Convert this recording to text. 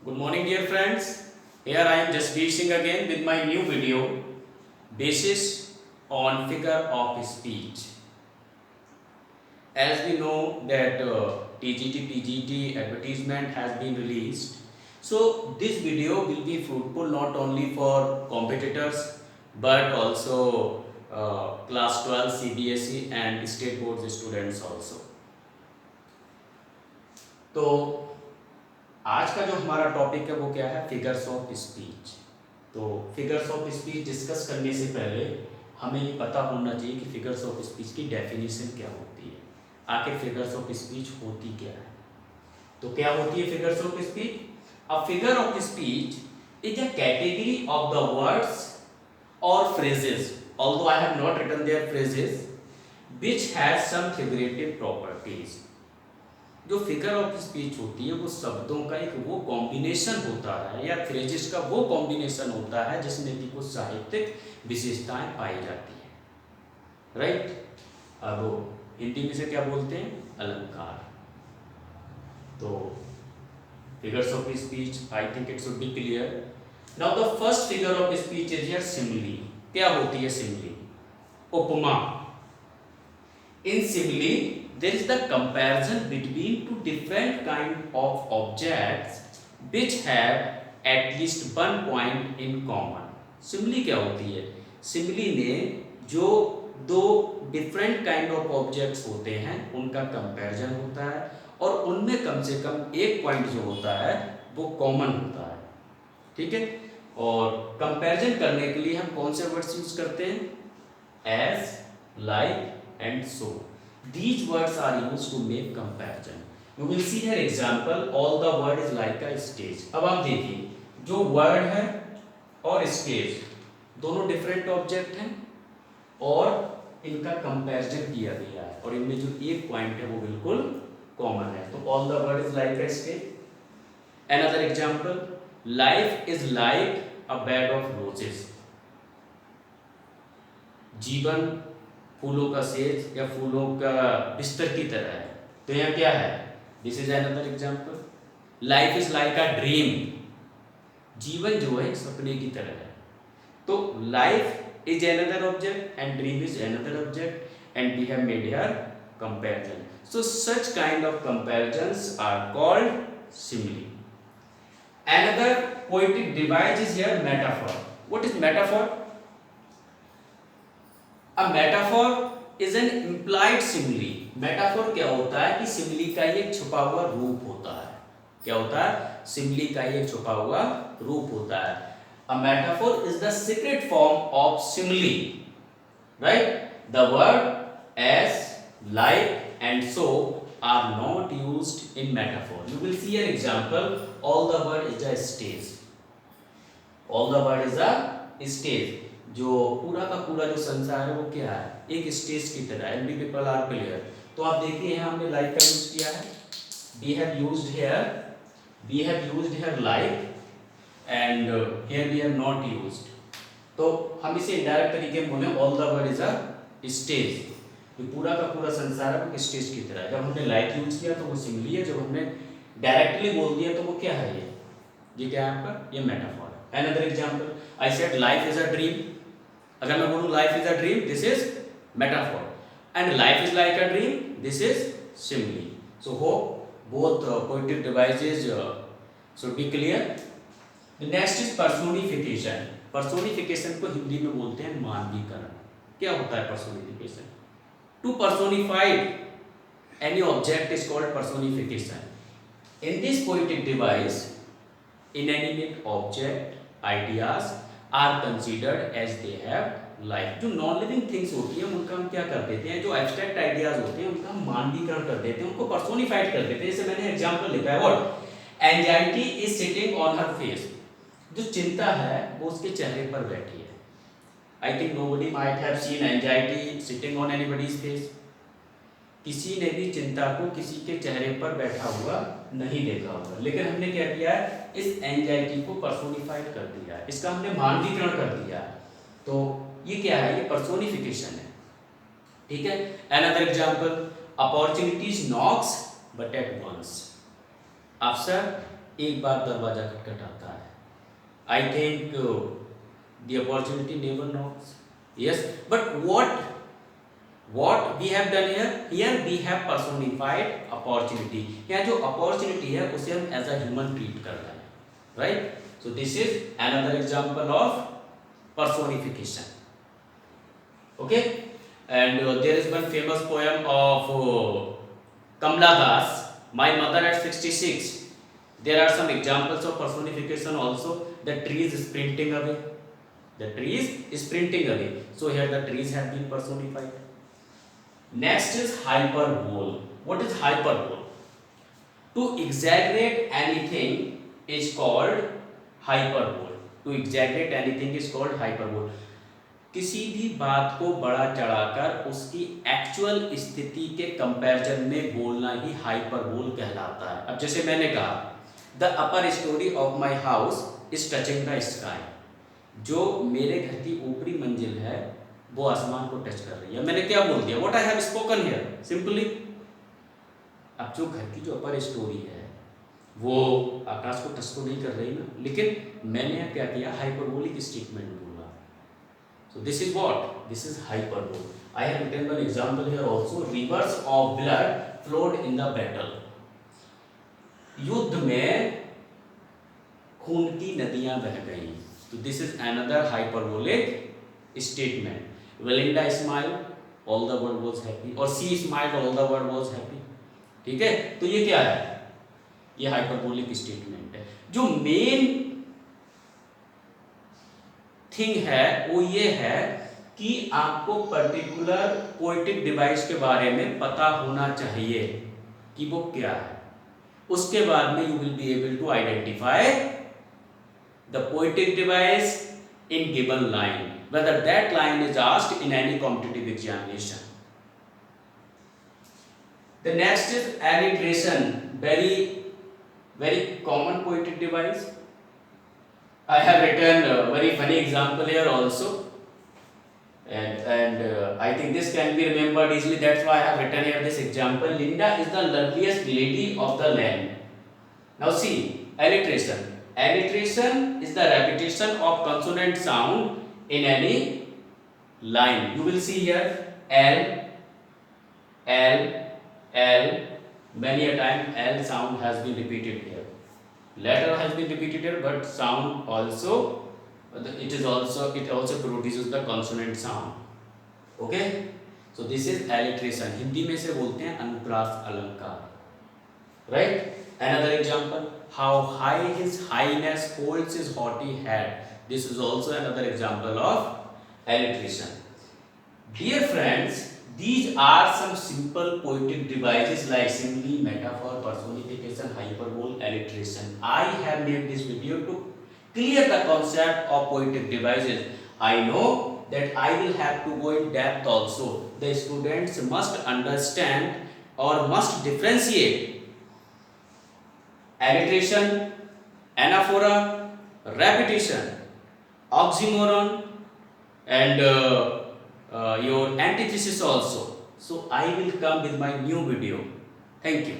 Good morning, dear friends. Here I am Jasveer Singh again with my new video, Basis on Figure of Speech. As we know that TGT PGT advertisement has been released, so this video will be fruitful not only for competitors but also class 12 CBSE and state board students also. तो आज का जो हमारा topic है वो क्या है, figures of speech. तो फिगर्स ऑफ स्पीच डिस्कस करने से पहले हमें ये पता होना चाहिए कि फिगर्स ऑफ स्पीच की डेफिनेशन क्या होती है, आखिर फिगर्स ऑफ स्पीच होती क्या है। तो क्या होती है figures of speech? A figure of speech is a category of the words और phrases, although I have not written their phrases, which has some figurative properties। जो फिगर ऑफ स्पीच होती है वो शब्दों का एक वो कॉम्बिनेशन होता है या फ्रेजेस का वो कॉम्बिनेशन होता है जिसमें कि कुछ साहित्यिक विशेषताएं पाई जाती है, राइट। अब हिंदी में से क्या बोलते हैं, अलंकार। तो figures of speech I think it should be clear. Now the first figure of speech is here simile. क्या होती है simile? Upma. In simile there is the comparison between two different kind of objects which have at least one point in common। Simile क्या होती है? Simile में जो दो different kind of objects होते हैं उनका कंपैरिजन होता है और उनमें कम से कम एक पॉइंट जो होता है वो कॉमन होता है, ठीक है। और कंपैरिजन करने के लिए हम कौन से वर्ड्स यूज करते हैं? As, like and so. These words are used to make comparison. You will see here example. All the word is like a stage. अब आप देखिए जो word है और stage दोनों different object हैं और इनका comparison किया गया है और इनमें जो एक point है वो बिल्कुल common है। तो all the word is like a stage. Another example. Life is like a bed of roses. जीवन फूलों का सेज या फूलों का बिस्तर की तरह है। तो यहाँ क्या है? This is another example. Life is like a dream. जीवन जो है सपने की तरह है। तो life is another object and dream is another object and we have made here comparison. So such kind of comparisons are called simile. Another poetic device is here metaphor. What is metaphor? A metaphor is an implied simile। Metaphor क्या होता है कि simile का एक छुपा हुआ रूप होता है। क्या होता है? सिमिली का एक छुपा हुआ रूप होता है। A metaphor is the secret form of simile, right? The word as, like and so are not used in metaphor। You will see an example. All the word is a stage। All the word is a stage। जो पूरा का पूरा जो संसार है वो क्या है? एक स्टेज की तरह। Every people are clear. तो आप देखिए यहाँ हमने लाइक का यूज किया है। We have used here like and here we have not used. तो हम इसे इनडायरेक्ट तरीके में बोले all the world is a stage. तो पूरा का पूरा संसार है वो स्टेज की तरह है। जब हमने लाइक यूज किया तो वो सिमिली है, जब हमने डायरेक्टली बोल दिया तो वो क्या है? ये क्या है आपका? ये मेटाफोर है। Another example, I said life is a dream. अगर मैं बोलूं life is a dream, this is metaphor and life is like a dream, this is simile. So hope both poetic devices should be clear. The next is personification. Personification को हिंदी में बोलते हैं मानवीकरण। क्या होता है personification? To personified any object is called personification. In this poetic device inanimate object ideas are considered as they have life। जो non living things होती हैं उनका हम क्या कर देते हैं, जो एब्स्ट्रैक्ट आइडियाज होते हैं उनका हम मानवीकरण कर देते हैं, उनको पर्सोनिफाइड कर देते हैं। जैसे मैंने एग्जांपल लिखा है, what anxiety is sitting on her face. जो चिंता है वो उसके चेहरे पर बैठी है। I think nobody might have seen anxiety sitting on anybody's face. किसी ने भी चिंता को किसी के चेहरे पर बैठा हुआ नहीं देखा होगा, लेकिन हमने क्या किया है, इस एंजाइटी को पर्सोनिफाइड कर दिया है, इसका हमने मानवीकरण कर दिया है। तो ये क्या है? ये पर्सोनिफिकेशन है, ठीक है। Another example, opportunities knocks but at once. अवसर एक बार दरवाजा खटखटाता है. I think the opportunity never knocks. Yes, but what we have done here? Here we have personified opportunity. यहाँ जो opportunity है उसे हम as a human treat कर रहे हैं, right? So this is another example of personification. Okay, and there is one famous poem of Kamla Das, My Mother at 66. There are some examples of personification also. The tree is sprinting away. The tree is sprinting away. So here the trees have been personified. Next is hyperbole. What is hyperbole? To exaggerate anything is called hyperbole. To exaggerate anything is called hyperbole. किसी भी बात को बड़ा चढ़ाकर उसकी actual स्थिति के comparison में बोलना ही हाइपरबोल कहलाता है. अब जैसे मैंने कहा the upper story of my house is touching the sky. जो मेरे घर की ऊपरी मंजिल है वो आसमान को टच कर रही है. मैंने क्या बोल दिया? What I have spoken here simply. अब जो घर की जो अपर स्टोरी है वो आकाश को टच तो नहीं कर रही ना, लेकिन मैंने क्या किया? हाइपरबोलिक स्टेटमेंट बोला. So this is what? This is hyperbole. I have written one example here also. Rivers of blood flowed in the battle. युद्ध में खून की नदियां बह गई. So this is another hyperbolic statement. Belinda smiled, all the world was happy. और she smiled, all the world was happy. ठीक है? तो ये क्या है? ये hyperbolic statement है. जो main थिंग है वो ये है कि आपको पर्टिकुलर पोएटिक डिवाइस के बारे में पता होना चाहिए कि वो क्या है. उसके बाद में you will be able to identify the poetic device in given line, whether that line is asked in any competitive examination. The next is alliteration. very common poetic device. I have written a very funny example here also, and I think this can be remembered easily. That's why I have written here this example. Linda is the loveliest lady of the land. Now see, alliteration. Alliteration is the repetition of consonant sound in any line. You will see here L, L, L. Many a time L sound has been repeated here. Letter has been repeated here, but sound also, it also produces the consonant sound. Okay, so this is alliteration. Hindi में से बोलते हैं अनुप्रास अलंकार. Right? Another example, how high his highness holds his haughty head. This is also another example of alliteration. Dear friends, these are some simple poetic devices like simile, metaphor, personification, hyperbole, alliteration. I have made this video to clear the concept of poetic devices. I know that I will have to go in depth also. The students must understand or must differentiate alliteration, anaphora, repetition, oxymoron, and your antithesis also. So I will come with my new video. Thank you.